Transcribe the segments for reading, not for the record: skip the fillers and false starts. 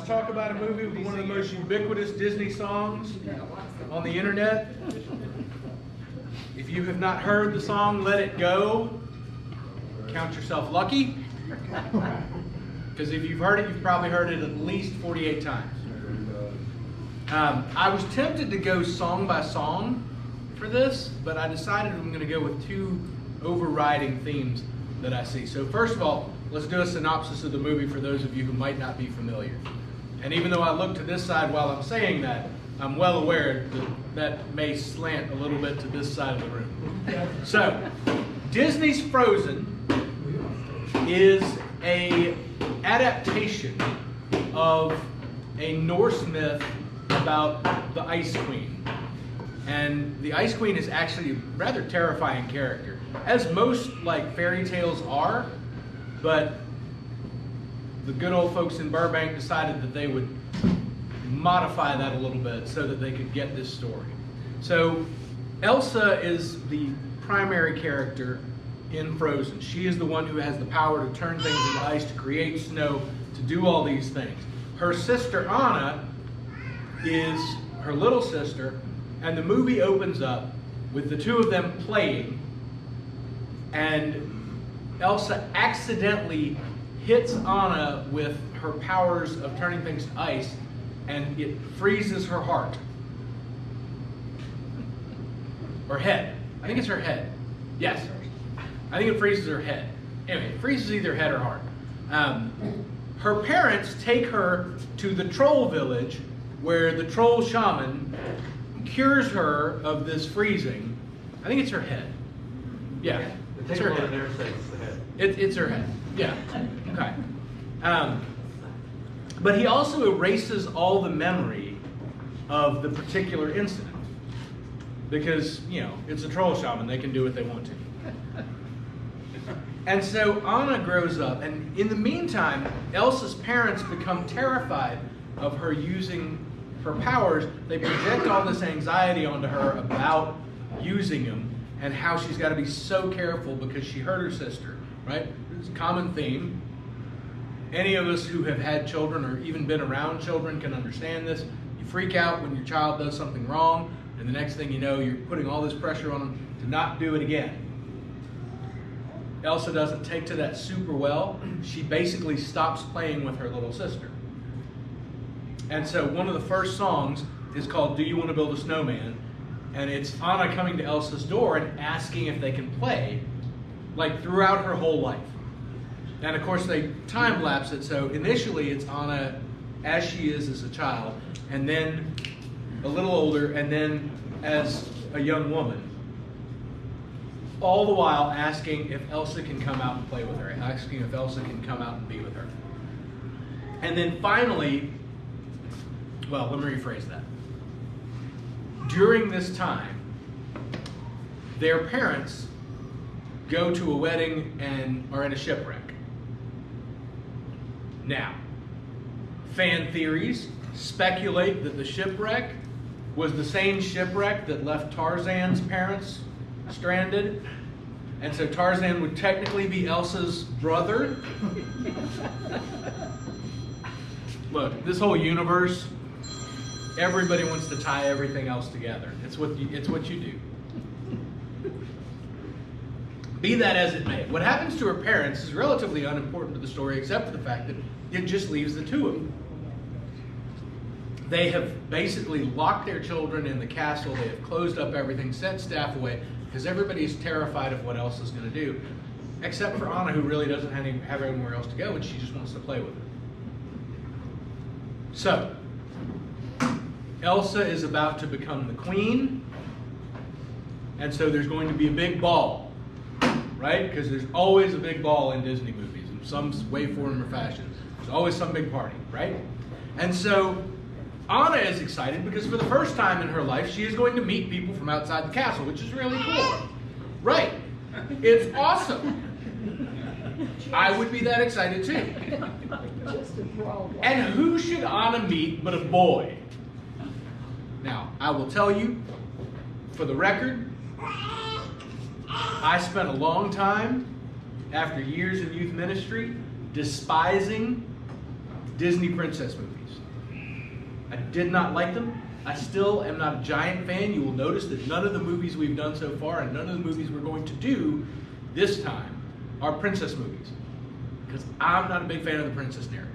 talk about a movie with one of the most ubiquitous Disney songs on the internet. If you have not heard the song Let It Go, count yourself lucky. Because if you've heard it, you've probably heard it at least 48 times. I was tempted to go song by song for this, but I decided I'm going to go with two overriding themes that I see. So first of all, let's do a synopsis of the movie for those of you who might not be familiar. And even though I look to this side while I'm saying that, I'm well aware that that may slant a little bit to this side of the room. So, Disney's Frozen is an adaptation of a Norse myth about the Ice Queen. And the Ice Queen is actually a rather terrifying character, as most like fairy tales are, but the good old folks in Burbank decided that they would modify that a little bit so that they could get this story. So Elsa is the primary character in Frozen. She is the one who has the power to turn things into ice, to create snow, to do all these things. Her sister Anna is her little sister, and the movie opens up with the two of them playing, and Elsa accidentally hits Anna with her powers of turning things to ice, and it freezes her heart. Or head. I think it's her head. Yes. I think it freezes her head. Anyway, it freezes either head or heart. Her parents take her to the troll village where the troll shaman cures her of this freezing. I think it's her head. Yeah. It's her head. Never says it's the head. It's her head. Yeah. Okay. But he also erases all the memory of the particular incident. Because, you know, it's a troll shaman. They can do what they want to. And so Anna grows up, and in the meantime, Elsa's parents become terrified of her using her powers. They project all this anxiety onto her about using them and how she's got to be so careful because she hurt her sister, right? It's a common theme. Any of us who have had children or even been around children can understand this. You freak out when your child does something wrong, and the next thing you know, you're putting all this pressure on them to not do it again. Elsa doesn't take to that super well. She basically stops playing with her little sister. And so one of the first songs is called Do You Want to Build a Snowman? And it's Anna coming to Elsa's door and asking if they can play, like throughout her whole life. And of course they time lapse it, so initially it's Anna as she is as a child, and then a little older, and then as a young woman. All the while asking if Elsa can come out and play with her, asking if Elsa can come out and be with her. And then finally, well, let me rephrase that. During this time, their parents go to a wedding and are in a shipwreck. Now, fan theories speculate that the shipwreck was the same shipwreck that left Tarzan's parents stranded, and so Tarzan would technically be Elsa's brother. Look, this whole universe, everybody wants to tie everything else together. It's what you do. Be that as it may, what happens to her parents is relatively unimportant to the story, except for the fact that it just leaves the two of them. They have basically locked their children in the castle. They have closed up everything, sent staff away, because everybody's terrified of what Elsa's going to do, except for Anna, who really doesn't have anywhere else to go, and she just wants to play with it. So, Elsa is about to become the queen, and so there's going to be a big ball, right? Because there's always a big ball in Disney movies, in some way, form, or fashion. There's always some big party, right? And so Anna is excited because for the first time in her life, she is going to meet people from outside the castle, which is really cool. Right. It's awesome. I would be that excited too. And who should Anna meet but a boy? Now, I will tell you, for the record, I spent a long time, after years of youth ministry, despising Disney princess movies. I did not like them. I still am not a giant fan. You will notice that none of the movies we've done so far and none of the movies we're going to do this time are princess movies. Because I'm not a big fan of the princess narrative.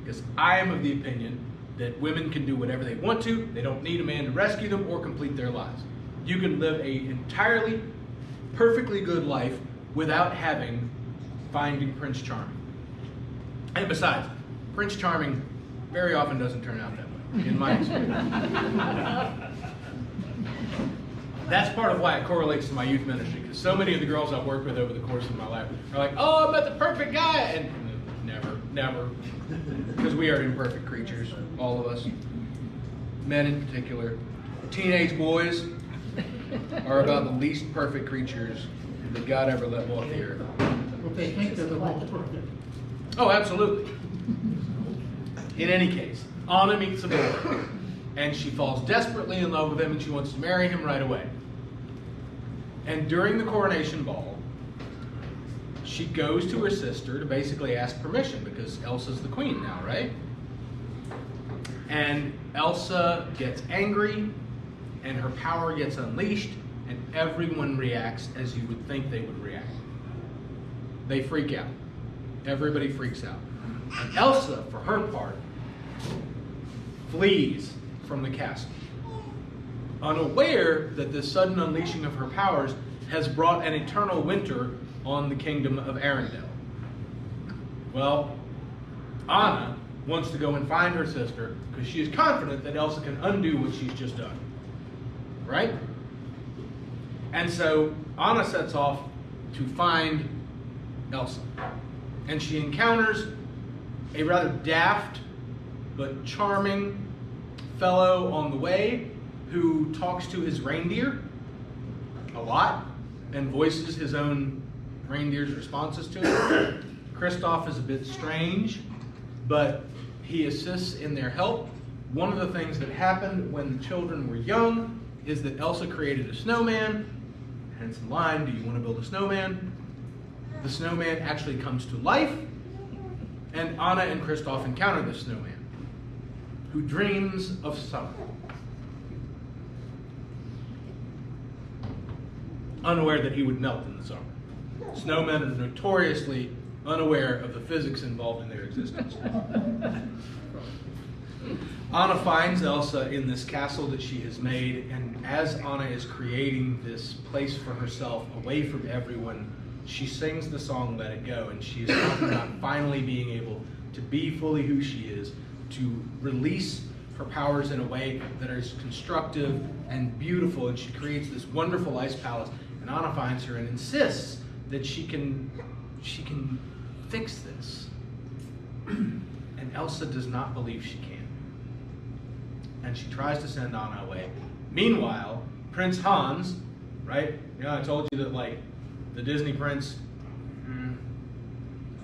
Because I am of the opinion that women can do whatever they want to. They don't need a man to rescue them or complete their lives. You can live a entirely perfectly good life without finding Prince Charming. And besides, Prince Charming very often doesn't turn out that way, in my experience. That's part of why it correlates to my youth ministry, because so many of the girls I've worked with over the course of my life are like, oh, I met the perfect guy, and never, because we are imperfect creatures, all of us, men in particular. Teenage boys are about the least perfect creatures that God ever let walk the earth. Well, they think they're the most perfect. Oh, absolutely. In any case, Anna meets a boy, and she falls desperately in love with him, and she wants to marry him right away. And during the coronation ball, she goes to her sister to basically ask permission, because Elsa's the queen now, right? And Elsa gets angry, and her power gets unleashed, and everyone reacts as you would think they would react. They freak out. Everybody freaks out. And Elsa, for her part, flees from the castle, unaware that this sudden unleashing of her powers has brought an eternal winter on the kingdom of Arendelle. Well, Anna wants to go and find her sister because she is confident that Elsa can undo what she's just done. Right? And so Anna sets off to find Elsa. And she encounters a rather daft but charming fellow on the way who talks to his reindeer a lot and voices his own reindeer's responses to it. Kristoff is a bit strange, but he assists in their help. One of the things that happened when the children were young is that Elsa created a snowman, hence the line, do you want to build a snowman? The snowman actually comes to life, and Anna and Kristoff encounter the snowman, who dreams of summer. Unaware that he would melt in the summer. Snowmen are notoriously unaware of the physics involved in their existence. Anna finds Elsa in this castle that she has made, and as Anna is creating this place for herself away from everyone, she sings the song Let It Go, and she is talking about finally being able to be fully who she is, to release her powers in a way that is constructive and beautiful, and she creates this wonderful ice palace, and Anna finds her and insists that she can fix this. And Elsa does not believe she can. And she tries to send Anna away. Meanwhile, Prince Hans, right? You know, I told you that like the Disney prince,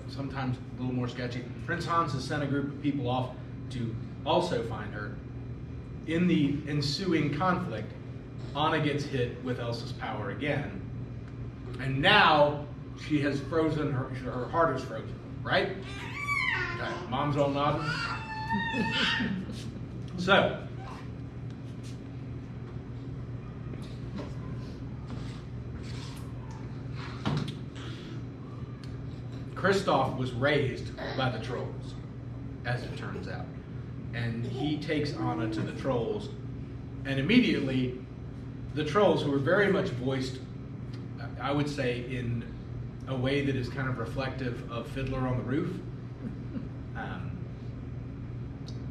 sometimes a little more sketchy. Prince Hans has sent a group of people off to also find her. In the ensuing conflict, Anna gets hit with Elsa's power again. And now she has frozen, her heart is frozen, right? Okay, mom's all nodding. So, Kristoff was raised by the trolls, as it turns out. And he takes Anna to the trolls, and immediately the trolls, who are very much voiced, I would say, in a way that is kind of reflective of Fiddler on the Roof,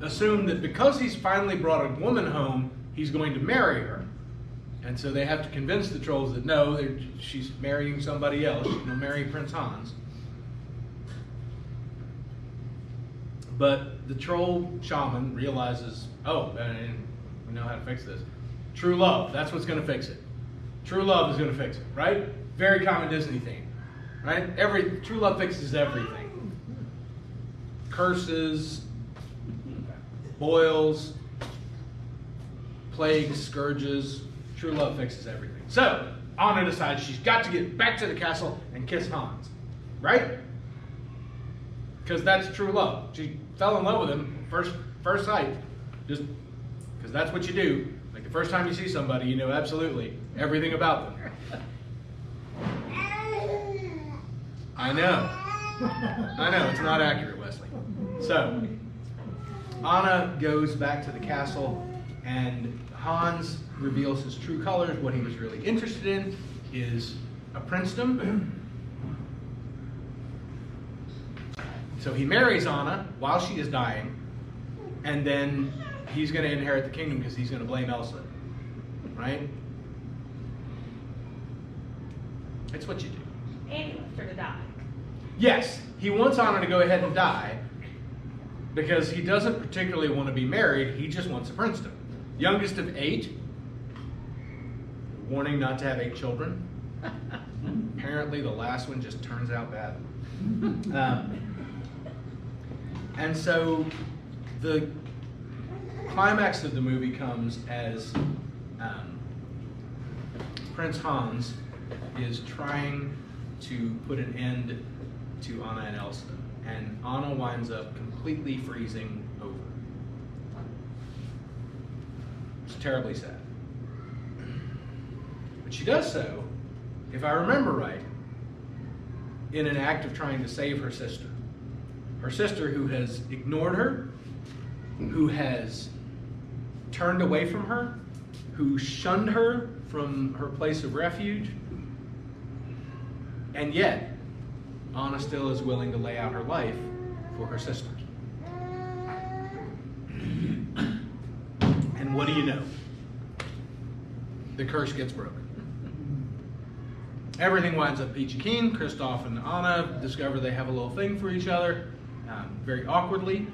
assume that because he's finally brought a woman home, he's going to marry her. And so they have to convince the trolls that no, she's marrying somebody else. She's going to marry Prince Hans. But the troll shaman realizes, oh, we know how to fix this. True love, that's what's going to fix it. True love is going to fix it, right? Very common Disney theme, right? True love fixes everything. Curses, boils, plagues, scourges. True love fixes everything. So, Anna decides she's got to get back to the castle and kiss Hans, right? Because that's true love. She fell in love with him first sight, just because that's what you do. Like the first time you see somebody, you know absolutely everything about them. I know, it's not accurate, Wesley. So, Anna goes back to the castle, and Hans reveals his true colors. What he was really interested in is a princedom. So he marries Anna while she is dying, and then he's going to inherit the kingdom because he's going to blame Elsa, right? It's what you do. And he wants her to die. Yes, he wants Anna to go ahead and die because he doesn't particularly want to be married. He just wants a princedom. Youngest of 8. Warning not to have 8 children. Apparently the last one just turns out bad. And so the climax of the movie comes as Prince Hans is trying to put an end to Anna and Elsa. And Anna winds up completely freezing over. It's terribly sad. But she does so, if I remember right, in an act of trying to save her sister. Her sister who has ignored her, who has turned away from her, who shunned her from her place of refuge, and yet Anna still is willing to lay out her life for her sisters. And what do you know? The curse gets broken. Everything winds up peachy keen. Kristoff and Anna discover they have a little thing for each other, very awkwardly.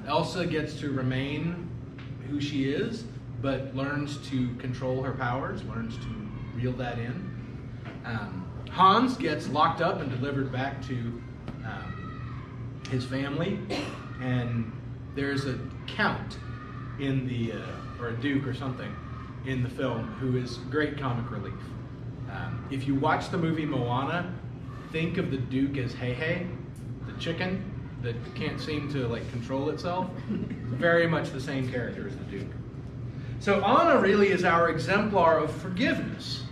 Elsa gets to remain who she is, but learns to control her powers, learns to reel that in. Hans gets locked up and delivered back to his family, and there's a count in the, or a duke or something, in the film who is great comic relief. If you watch the movie Moana, think of the duke as Hey, the chicken that can't seem to like control itself. Very much the same character as the duke. So Anna really is our exemplar of forgiveness,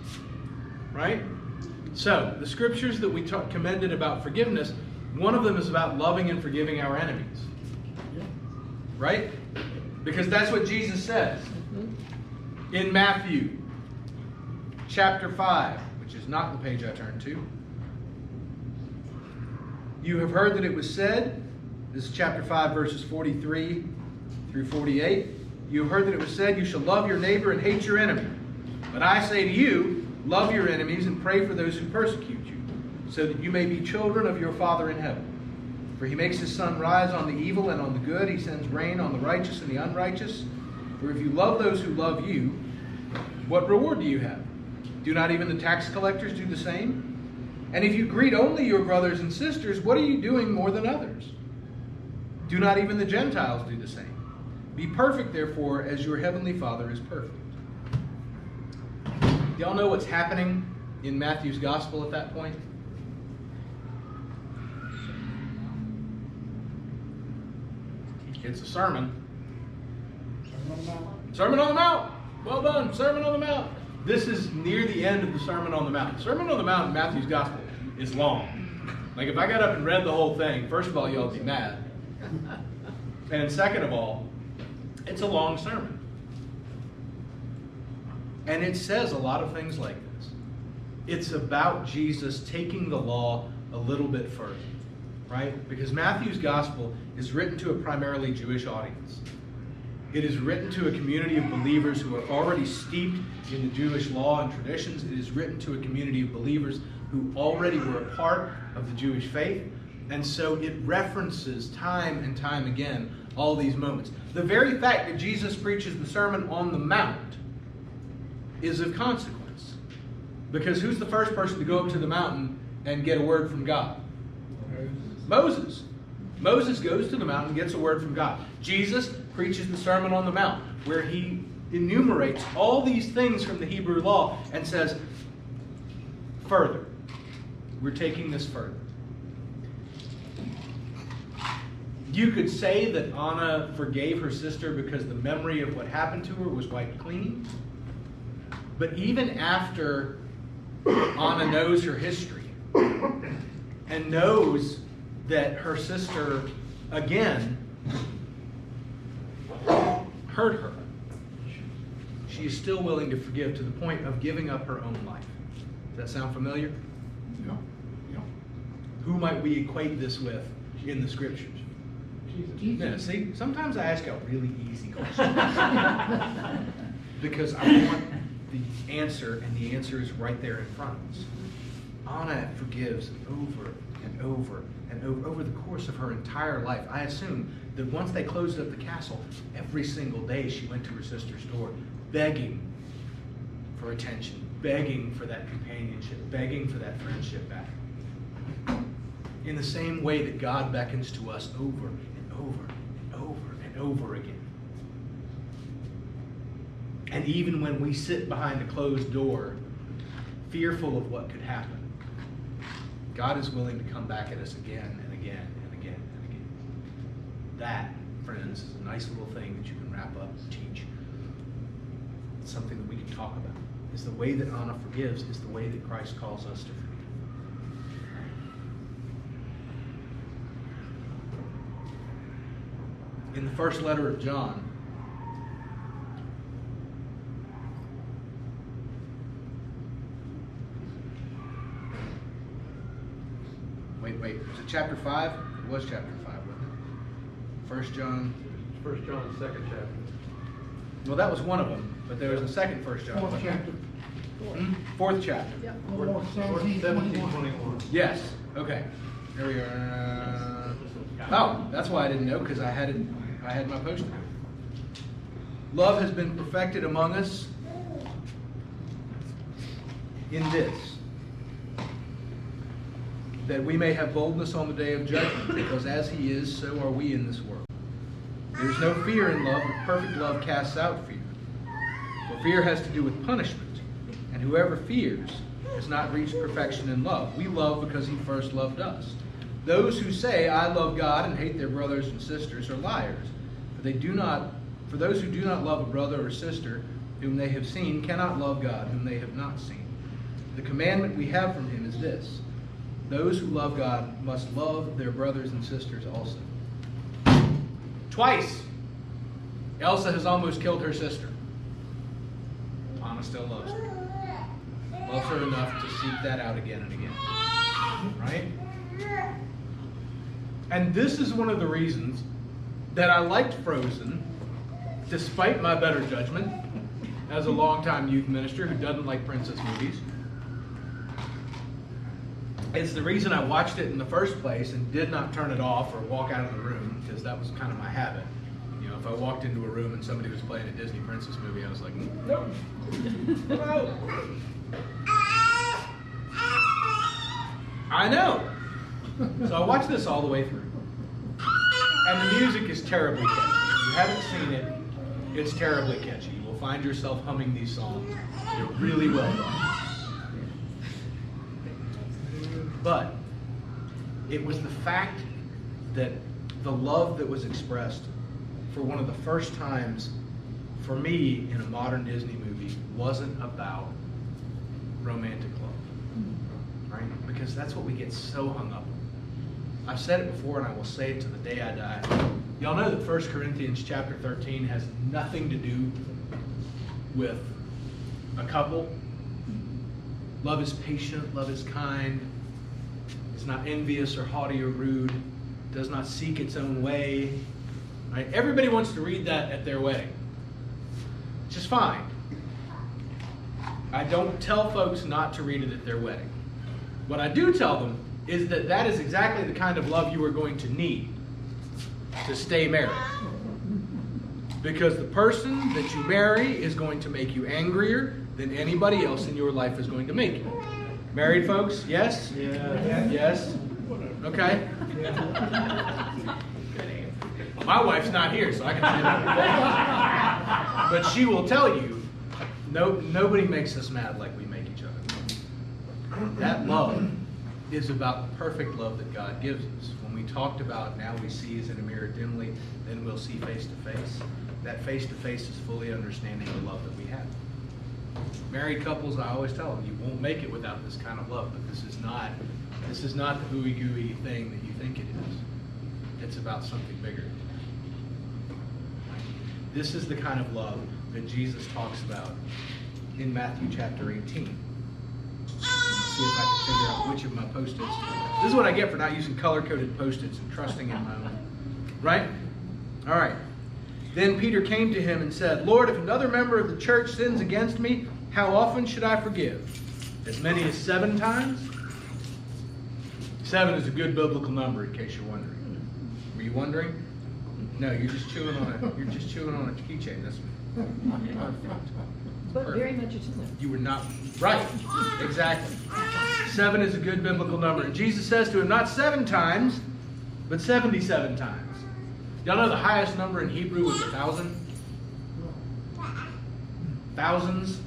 right? So the scriptures that we commended about forgiveness, one of them is about loving and forgiving our enemies, right? Because that's what Jesus says in Matthew chapter 5, which is not the page I turned to. You have heard that it was said, this is chapter 5, verses 43 through 48. You have heard that it was said, you shall love your neighbor and hate your enemy. But I say to you, love your enemies and pray for those who persecute you, so that you may be children of your Father in heaven. For he makes his sun rise on the evil and on the good. He sends rain on the righteous and the unrighteous. For if you love those who love you, what reward do you have? Do not even the tax collectors do the same? And if you greet only your brothers and sisters, what are you doing more than others? Do not even the Gentiles do the same? Be perfect, therefore, as your heavenly Father is perfect. Y'all know what's happening in Matthew's gospel at that point? It's a sermon. Sermon on the Mount. Well done. Sermon on the Mount. This is near the end of the Sermon on the Mount. Sermon on the Mount in Matthew's gospel is long. Like if I got up and read the whole thing, first of all, y'all would be mad. And second of all, it's a long sermon. And it says a lot of things like this. It's about Jesus taking the law a little bit further, right? Because Matthew's gospel is written to a primarily Jewish audience. It is written to a community of believers who are already steeped in the Jewish law and traditions. It is written to a community of believers who already were a part of the Jewish faith. And so it references time and time again all these moments. The very fact that Jesus preaches the Sermon on the Mount is of consequence. Because who's the first person to go up to the mountain and get a word from God? Moses. Moses goes to the mountain and gets a word from God. Jesus preaches the Sermon on the Mount, where he enumerates all these things from the Hebrew law and says, further. We're taking this further. You could say that Anna forgave her sister because the memory of what happened to her was wiped clean. But even after Anna knows her history and knows that her sister, again, hurt her, she is still willing to forgive to the point of giving up her own life. Does that sound familiar? Yeah. Yeah. Who might we equate this with in the scriptures? Jesus. Yeah, see, sometimes I ask out really easy questions because I want the answer, and the answer is right there in front of us. Anna forgives over and over and over the course of her entire life. I assume that once they closed up the castle, every single day she went to her sister's door, begging for attention, begging for that companionship, begging for that friendship back. In the same way that God beckons to us over and over and over and over again. And even when we sit behind a closed door, fearful of what could happen, God is willing to come back at us again and again and again and again. That, friends, is a nice little thing that you can wrap up and teach. It's something that we can talk about. Is the way that Anna forgives is the way that Christ calls us to forgive. In the first letter of John, wait, was it chapter 5? It was chapter 5, wasn't it? 1 John. 1 John, second chapter. Well, that was one of them, but there was a second 1 John. Fourth chapter. Fourth chapter. Yep. Or 17, 21. 21. Yes. Okay. There we are. Oh, that's why I didn't know, because I had my post-it. Love has been perfected among us in this, that we may have boldness on the day of judgment, because as he is, so are we in this world. There is no fear in love, but perfect love casts out fear. For fear has to do with punishment, and whoever fears has not reached perfection in love. We love because he first loved us. Those who say, I love God, and hate their brothers and sisters are liars. For those who do not love a brother or sister whom they have seen cannot love God whom they have not seen. The commandment we have from him is this: those who love God must love their brothers and sisters also. Twice, Elsa has almost killed her sister. Anna still loves her. Loves her enough to seek that out again and again. Right? And this is one of the reasons that I liked Frozen, despite my better judgment, as a longtime youth minister who doesn't like princess movies. It's the reason I watched it in the first place and did not turn it off or walk out of the room, because that was kind of my habit. You know, if I walked into a room and somebody was playing a Disney princess movie, I was like, no. No. I know. So I watched this all the way through. And the music is terribly catchy. If you haven't seen it, it's terribly catchy. You will find yourself humming these songs. They're really well done. But it was the fact that the love that was expressed for one of the first times for me in a modern Disney movie wasn't about romantic love, right? Because that's what we get so hung up on. I've said it before and I will say it to the day I die. Y'all know that 1 Corinthians chapter 13 has nothing to do with a couple. Love is patient, love is kind. It's not envious or haughty or rude. Does not seek its own way. Right? Everybody wants to read that at their wedding, which is fine. I don't tell folks not to read it at their wedding. What I do tell them is that that is exactly the kind of love you are going to need to stay married. Because the person that you marry is going to make you angrier than anybody else in your life is going to make you. Married folks, yes? Yeah. Yes? Okay. My wife's not here, so I can say that. But she will tell you, nobody makes us mad like we make each other. That love is about the perfect love that God gives us. When we talked about now we see as in a mirror dimly, then we'll see face to face. That face to face is fully understanding the love that we have. Married couples, I always tell them, you won't make it without this kind of love, but this is not the hooey gooey thing that you think it is. It's about something bigger. This is the kind of love that Jesus talks about in Matthew chapter 18. See if I can figure out which of my Post-its. This is what I get for not using color-coded Post-its and trusting in my own. Right? All right. Then Peter came to him and said, Lord, if another member of the church sins against me, how often should I forgive? As many as 7 times? 7 is a good biblical number, in case you're wondering. Were you wondering? No, you're just chewing on a keychain. That's perfect. But very much it's in there. You were not right. Exactly. 7 is a good biblical number. And Jesus says to him, not 7 times, but 77 times. Y'all know the highest number in Hebrew was 1,000? Thousands?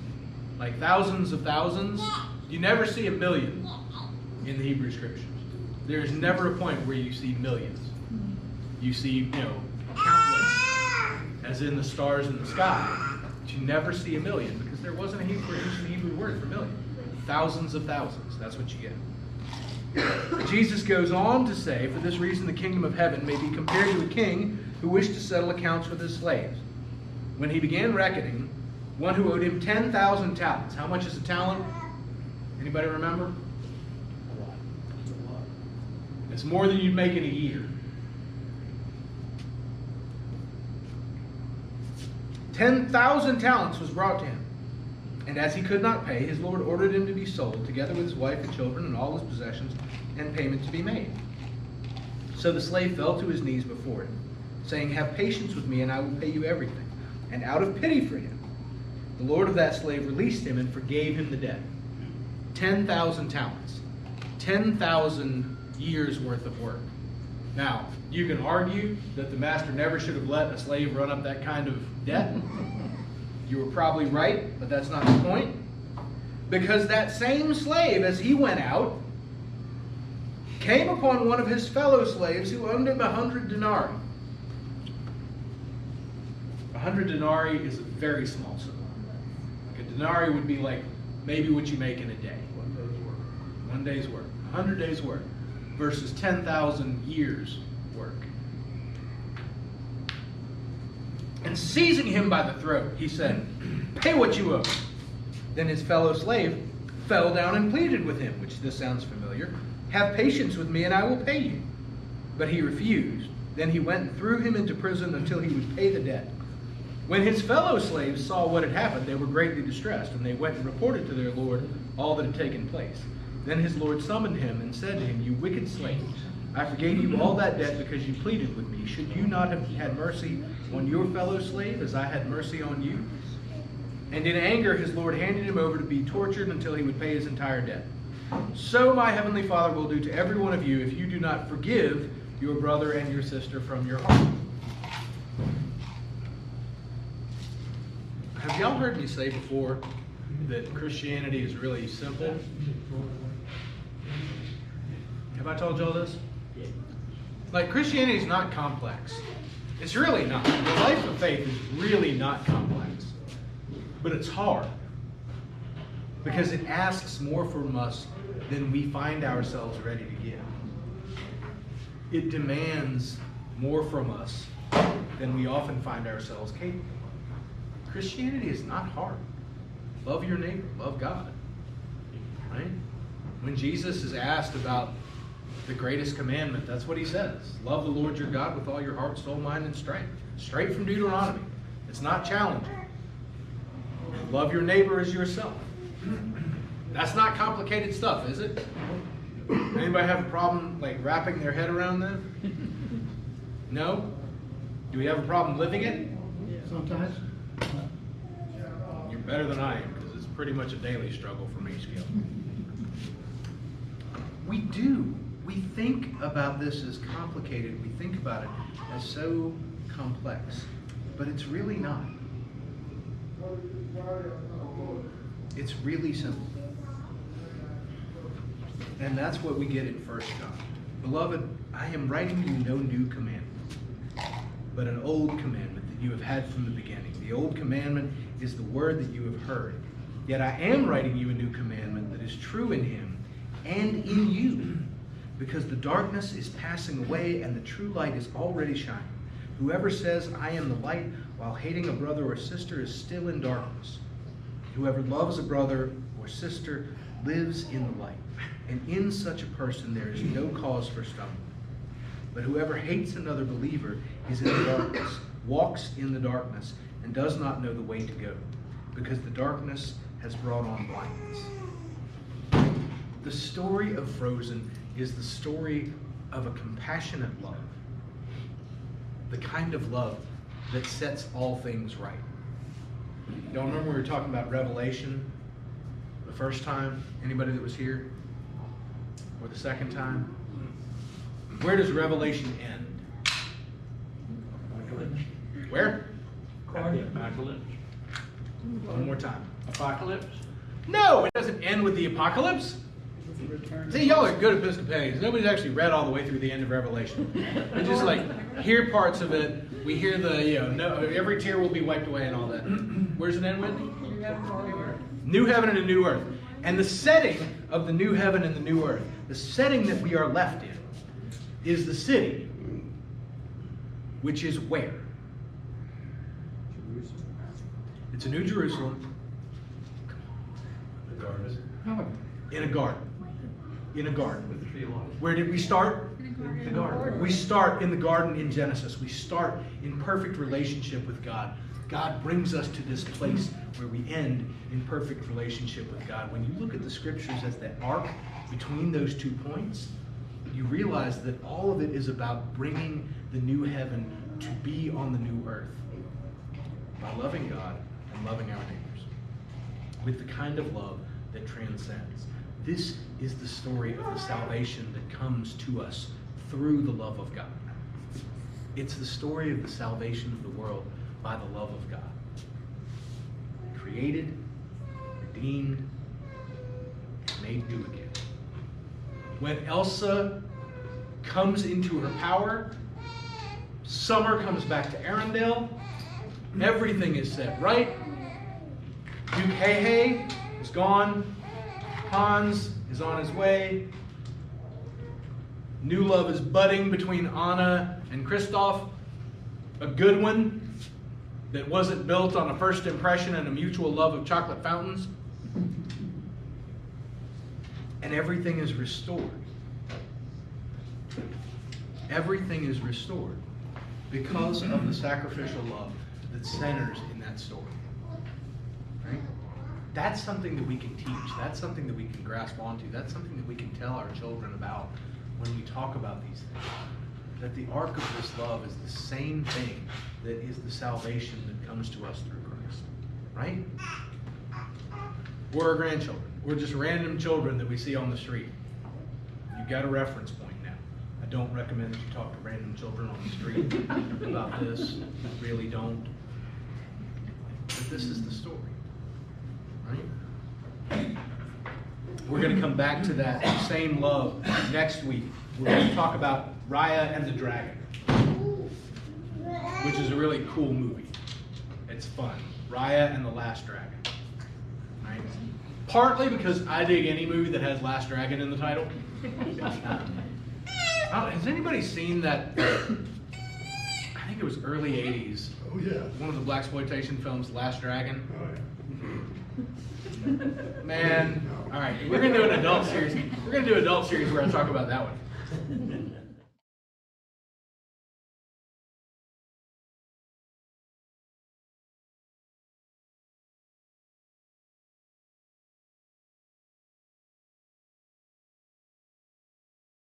Like thousands of thousands? You never see a million in the Hebrew Scriptures. There's never a point where you see millions. You see, countless, as in the stars in the sky. But you never see a million because there wasn't a Hebrew word for million. Thousands of thousands. That's what you get. Jesus goes on to say, for this reason the kingdom of heaven may be compared to a king who wished to settle accounts with his slaves. When he began reckoning, one who owed him 10,000 talents. How much is a talent? Anybody remember? A lot. It's more than you'd make in a year. 10,000 talents was brought to him. And as he could not pay, his Lord ordered him to be sold, together with his wife and children and all his possessions, and payment to be made. So the slave fell to his knees before him, saying, have patience with me, and I will pay you everything. And out of pity for him, the Lord of that slave released him and forgave him the debt. 10,000 talents. 10,000 years worth of work. Now, you can argue that the master never should have let a slave run up that kind of debt. You were probably right, but that's not the point. Because that same slave, as he went out, came upon one of his fellow slaves who owed him 100 denarii. 100 denarii is a very small sum. Like a denarii would be like maybe what you make in a day. 1 day's work. 100 days' work versus 10,000 years' work. And seizing him by the throat, he said, pay what you owe. Then his fellow slave fell down and pleaded with him, which this sounds familiar. Have patience with me and I will pay you. But he refused. Then he went and threw him into prison until he would pay the debt. When his fellow slaves saw what had happened, they were greatly distressed, and they went and reported to their lord all that had taken place. Then his lord summoned him and said to him, you wicked slave, I forgave you all that debt because you pleaded with me. Should you not have had mercy on your fellow slave as I had mercy on you? And in anger his lord handed him over to be tortured until he would pay his entire debt. So my heavenly Father will do to every one of you if you do not forgive your brother and your sister from your heart. Have y'all heard me say before that Christianity is really simple? Have I told y'all this? Like, Christianity is not complex. It's really not. The life of faith is really not complex. But it's hard. Because it asks more from us than we find ourselves ready to give. It demands more from us than we often find ourselves capable. Christianity is not hard. Love your neighbor. Love God. Right? When Jesus is asked about the greatest commandment, that's what he says. Love the Lord your God with all your heart, soul, mind, and strength. Straight from Deuteronomy. It's not challenging. Love your neighbor as yourself. That's not complicated stuff, is it? Anybody have a problem like wrapping their head around that? No? Do we have a problem living it? Sometimes. You're better than I am, because it's pretty much a daily struggle for me, Skip. We do. We think about this as complicated. We think about it as so complex. But it's really not. It's really simple. And that's what we get in 1 John. Beloved, I am writing you no new commandment, but an old commandment that you have had from the beginning. The old commandment is the word that you have heard. Yet I am writing you a new commandment that is true in him and in you, because the darkness is passing away and the true light is already shining. Whoever says, I am the light, while hating a brother or sister is still in darkness. Whoever loves a brother or sister lives in the light, and in such a person there is no cause for stumbling. But whoever hates another believer is in the darkness, walks in the darkness, and does not know the way to go, because the darkness has brought on blindness. The story of Frozen is the story of a compassionate love, the kind of love that sets all things right. Y'all remember we were talking about Revelation the first time? Anybody that was here? Or the second time? Where does Revelation end? Where? Apocalypse. One more time. Apocalypse? No, it doesn't end with the apocalypse. See, y'all are good Episcopalians. Nobody's actually read all the way through the end of Revelation. We just like hear parts of it. We hear the, no, every tear will be wiped away and all that. Where's it end with? New heaven and a new earth. And the setting of the new heaven and the new earth, the setting that we are left in, is the city, which is where? It's a new Jerusalem. The garden. In a garden. In a garden. With the tree of life. Where did we start? The garden. We start in the garden in Genesis. We start in perfect relationship with God. God brings us to this place where we end in perfect relationship with God. When you look at the scriptures as the arc between those 2 points, you realize that all of it is about bringing the new heaven to be on the new earth by loving God and loving our neighbors with the kind of love that transcends. This is the story of the salvation that comes to us through the love of God. It's the story of the salvation of the world by the love of God. Created, redeemed, made new again. When Elsa comes into her power, Summer comes back to Arendelle, everything is set right. Duke Heihei is gone. Hans is on his way. New love is budding between Anna and Kristoff. A good one that wasn't built on a first impression and a mutual love of chocolate fountains. And everything is restored. Everything is restored because of the sacrificial love that centers in that story. Right? That's something that we can teach. That's something that we can grasp onto. That's something that we can tell our children about when we talk about these things. That the arc of this love is the same thing that is the salvation that comes to us through Christ. Right? We're our grandchildren. We're just random children that we see on the street. You've got a reference point now. I don't recommend that you talk to random children on the street about this. Really don't. But this is the story. Right? We're going to come back to that same love next week. We're going to talk about Raya and the Dragon, which is a really cool movie. It's fun. Raya and the Last Dragon. Right? Partly because I dig any movie that has Last Dragon in the title. Has anybody seen that? I think it was early 80s. Oh, yeah. One of the blaxploitation films, Last Dragon. Oh, yeah. Man, all right, we're gonna do an adult series. We're gonna do an adult series where I talk about that one.